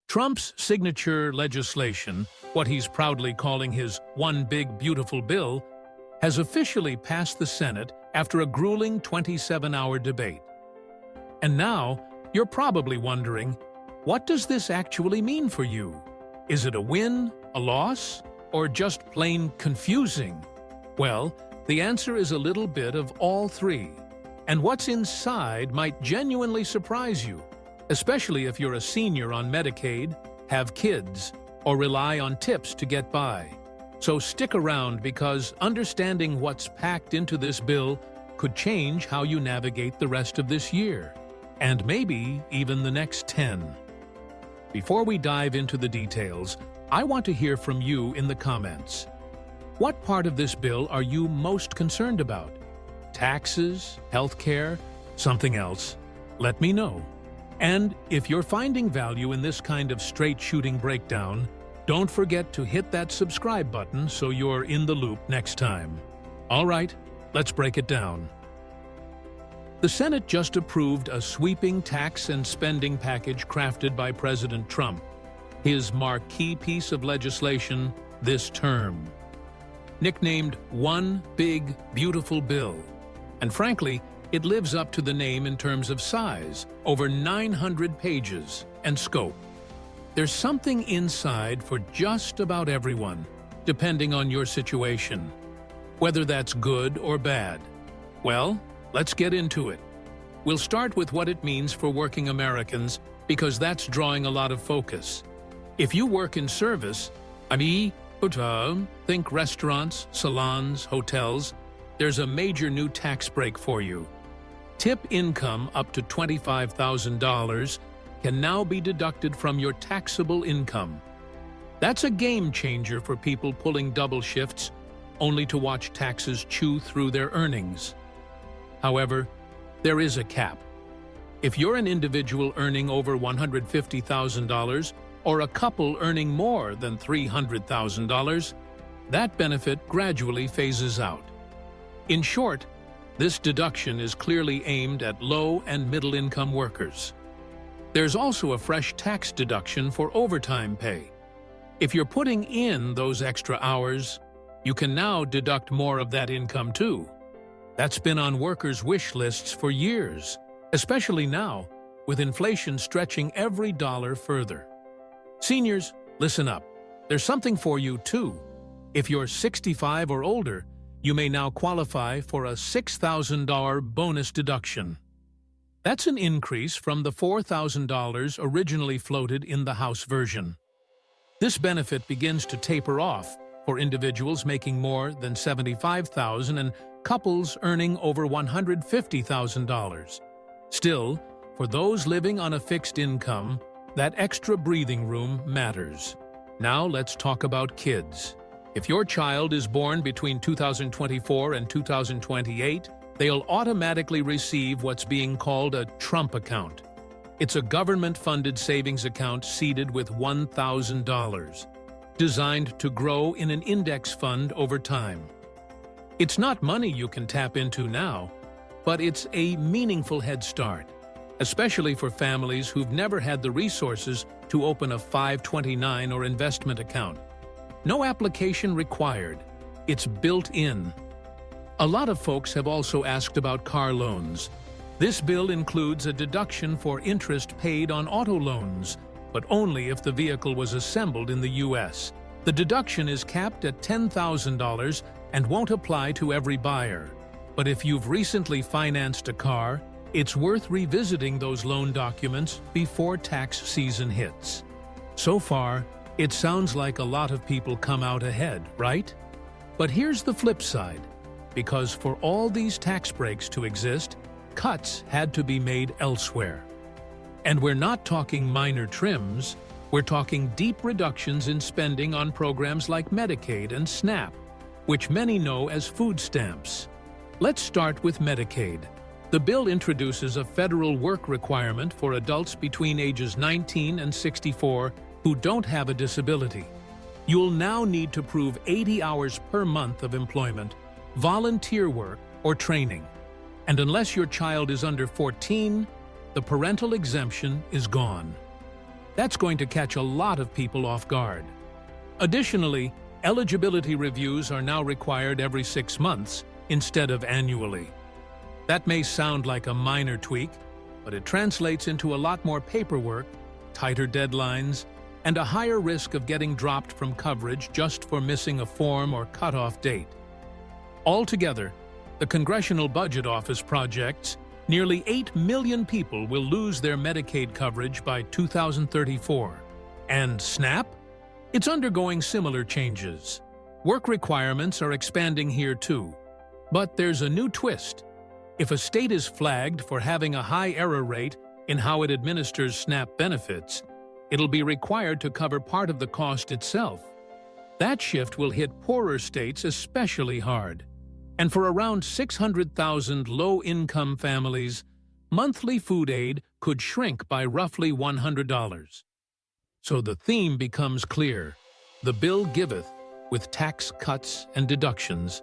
Trump's signature legislation, what he's proudly calling his One Big Beautiful Bill, has officially passed the Senate after a grueling 27-hour debate. And now, you're probably wondering, what does this actually mean for you? Is it a win, a loss, or just plain confusing? Well, the answer is a little bit of all three. And what's inside might genuinely surprise you, especially if you're a senior on Medicaid, have kids, or rely on tips to get by. So stick around because understanding what's packed into this bill could change how you navigate the rest of this year, and maybe even the next 10. Before we dive into the details, I want to hear from you in the comments. What part of this bill are you most concerned about? Taxes, healthcare, something else? Let me know. And if you're finding value in this kind of straight-shooting breakdown, don't forget to hit that subscribe button so you're in the loop next time. All right, let's break it down. The Senate just approved a sweeping tax and spending package crafted by President Trump, his marquee piece of legislation this term. Nicknamed One Big Beautiful Bill. And frankly, it lives up to the name in terms of size, over 900 pages, and scope. There's something inside for just about everyone, depending on your situation. Whether that's good or bad. Well, let's get into it. We'll start with what it means for working Americans, because that's drawing a lot of focus. If you work in service, think restaurants, salons, hotels, there's a major new tax break for you. Tip income up to $25,000 can now be deducted from your taxable income. That's a game changer for people pulling double shifts, only to watch taxes chew through their earnings. However, there is a cap. If you're an individual earning over $150,000 or a couple earning more than $300,000, that benefit gradually phases out. In short, this deduction is clearly aimed at low and middle-income workers. There's also a fresh tax deduction for overtime pay. If you're putting in those extra hours, you can now deduct more of that income too. That's been on workers' wish lists for years, especially now, with inflation stretching every dollar further. Seniors, listen up. There's something for you too. If you're 65 or older, you may now qualify for a $6,000 bonus deduction. That's an increase from the $4,000 originally floated in the House version. This benefit begins to taper off for individuals making more than $75,000 and couples earning over $150,000. Still, for those living on a fixed income, that extra breathing room matters. Now let's talk about kids. If your child is born between 2024 and 2028, they'll automatically receive what's being called a Trump account. It's a government-funded savings account seeded with $1,000, designed to grow in an index fund over time. It's not money you can tap into now, but it's a meaningful head start, especially for families who've never had the resources to open a 529 or investment account. No application required. It's built in. A lot of folks have also asked about car loans. This bill includes a deduction for interest paid on auto loans, but only if the vehicle was assembled in the U.S. The deduction is capped at $10,000 and won't apply to every buyer. But if you've recently financed a car, it's worth revisiting those loan documents before tax season hits. So far, it sounds like a lot of people come out ahead, right? But here's the flip side. Because for all these tax breaks to exist, cuts had to be made elsewhere. And we're not talking minor trims, we're talking deep reductions in spending on programs like Medicaid and SNAP, which many know as food stamps. Let's start with Medicaid. The bill introduces a federal work requirement for adults between ages 19 and 64 who don't have a disability. You'll now need to prove 80 hours per month of employment, volunteer work, or training. And unless your child is under 14, the parental exemption is gone. That's going to catch a lot of people off guard. Additionally, eligibility reviews are now required every 6 months instead of annually. That may sound like a minor tweak, but it translates into a lot more paperwork, tighter deadlines, and a higher risk of getting dropped from coverage just for missing a form or cutoff date. Altogether, the Congressional Budget Office projects nearly 8 million people will lose their Medicaid coverage by 2034. And SNAP? It's undergoing similar changes. Work requirements are expanding here too. But there's a new twist. If a state is flagged for having a high error rate in how it administers SNAP benefits, it'll be required to cover part of the cost itself. That shift will hit poorer states especially hard. And for around 600,000 low-income families, monthly food aid could shrink by roughly $100. So the theme becomes clear. The bill giveth, with tax cuts and deductions,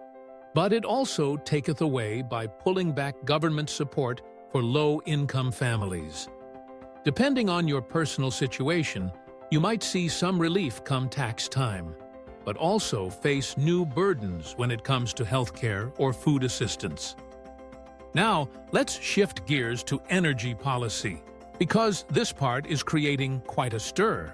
but it also taketh away by pulling back government support for low-income families. Depending on your personal situation, you might see some relief come tax time, but also face new burdens when it comes to healthcare or food assistance. Now, let's shift gears to energy policy, because this part is creating quite a stir.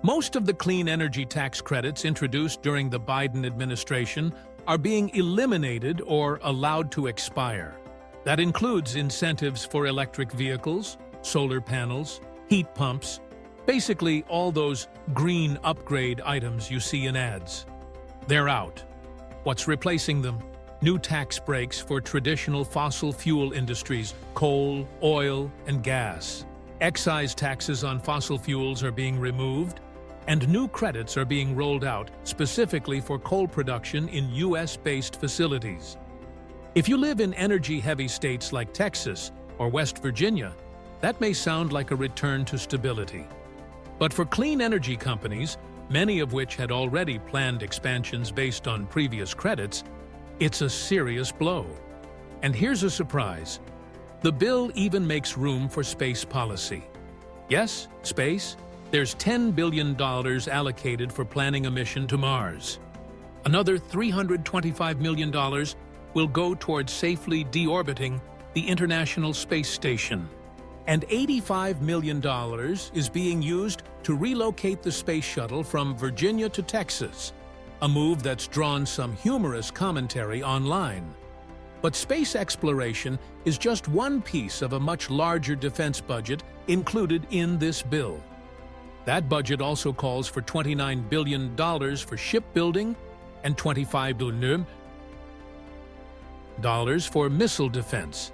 Most of the clean energy tax credits introduced during the Biden administration are being eliminated or allowed to expire. That includes incentives for electric vehicles, solar panels, heat pumps, basically all those green upgrade items you see in ads. They're out. What's replacing them? New tax breaks for traditional fossil fuel industries, coal, oil, and gas. Excise taxes on fossil fuels are being removed, and new credits are being rolled out specifically for coal production in U.S.-based facilities. If you live in energy-heavy states like Texas or West Virginia, that may sound like a return to stability. But for clean energy companies, many of which had already planned expansions based on previous credits, it's a serious blow. And here's a surprise. The bill even makes room for space policy. Yes, space. There's $10 billion allocated for planning a mission to Mars. Another $325 million will go towards safely deorbiting the International Space Station. And $85 million is being used to relocate the space shuttle from Virginia to Texas, a move that's drawn some humorous commentary online. But space exploration is just one piece of a much larger defense budget included in this bill. That budget also calls for $29 billion for shipbuilding and $25 billion for missile defense.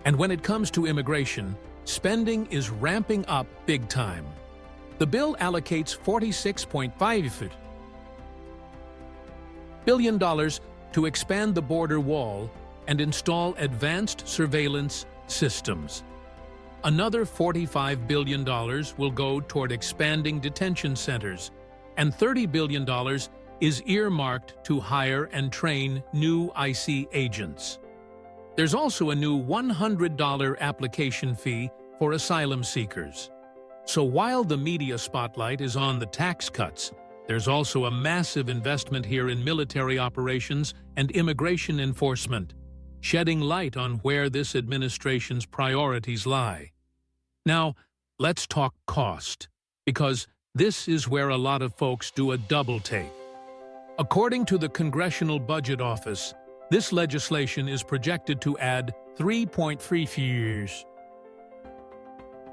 And when it comes to immigration, spending is ramping up big time. The bill allocates $46.5 billion to expand the border wall and install advanced surveillance systems. Another $45 billion will go toward expanding detention centers, and $30 billion is earmarked to hire and train new IC agents. There's also a new $100 application fee for asylum seekers. So while the media spotlight is on the tax cuts, there's also a massive investment here in military operations and immigration enforcement, shedding light on where this administration's priorities lie. Now, let's talk cost, because this is where a lot of folks do a double take. According to the Congressional Budget Office, this legislation is projected to add $3.3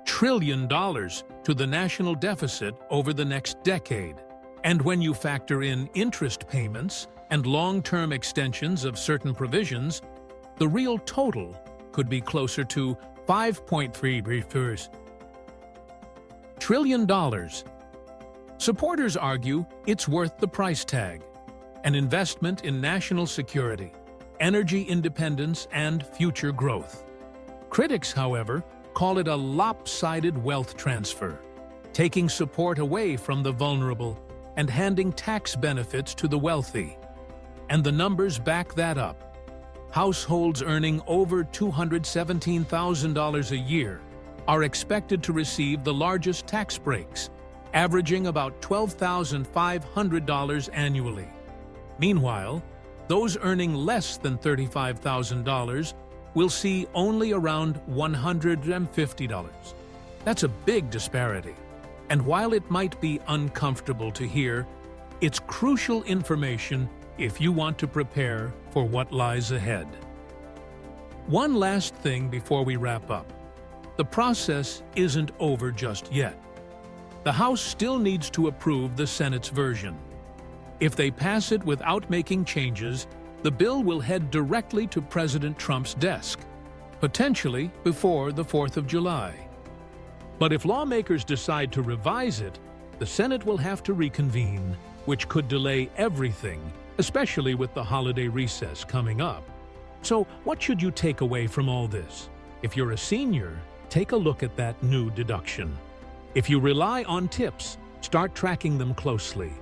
trillion to the national deficit over the next decade. And when you factor in interest payments and long-term extensions of certain provisions, the real total could be closer to $5.3 trillion. Supporters argue it's worth the price tag, an investment in national security, energy independence, and future growth. Critics, however, call it a lopsided wealth transfer, taking support away from the vulnerable and handing tax benefits to the wealthy. And the numbers back that up. Households earning over $217,000 a year are expected to receive the largest tax breaks, averaging about $12,500 annually. Meanwhile, those earning less than $35,000 will see only around $150. That's a big disparity. And while it might be uncomfortable to hear, it's crucial information if you want to prepare for what lies ahead. One last thing before we wrap up. The process isn't over just yet. The House still needs to approve the Senate's version. If they pass it without making changes, the bill will head directly to President Trump's desk, potentially before the 4th of July. But if lawmakers decide to revise it, the Senate will have to reconvene, which could delay everything, especially with the holiday recess coming up. So, what should you take away from all this? If you're a senior, take a look at that new deduction. If you rely on tips, start tracking them closely.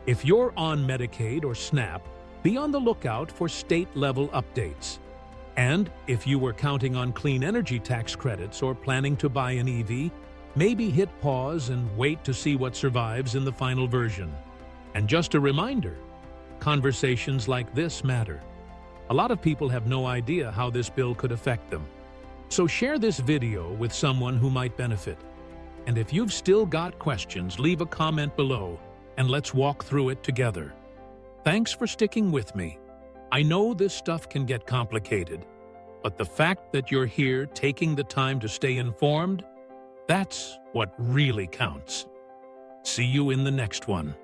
If you're on Medicaid or SNAP, be on the lookout for state-level updates. And if you were counting on clean energy tax credits or planning to buy an EV, maybe hit pause and wait to see what survives in the final version. And just a reminder, conversations like this matter. A lot of people have no idea how this bill could affect them. So share this video with someone who might benefit. And if you've still got questions, leave a comment below and let's walk through it together. Thanks for sticking with me. I know this stuff can get complicated, but the fact that you're here taking the time to stay informed, that's what really counts. See you in the next one.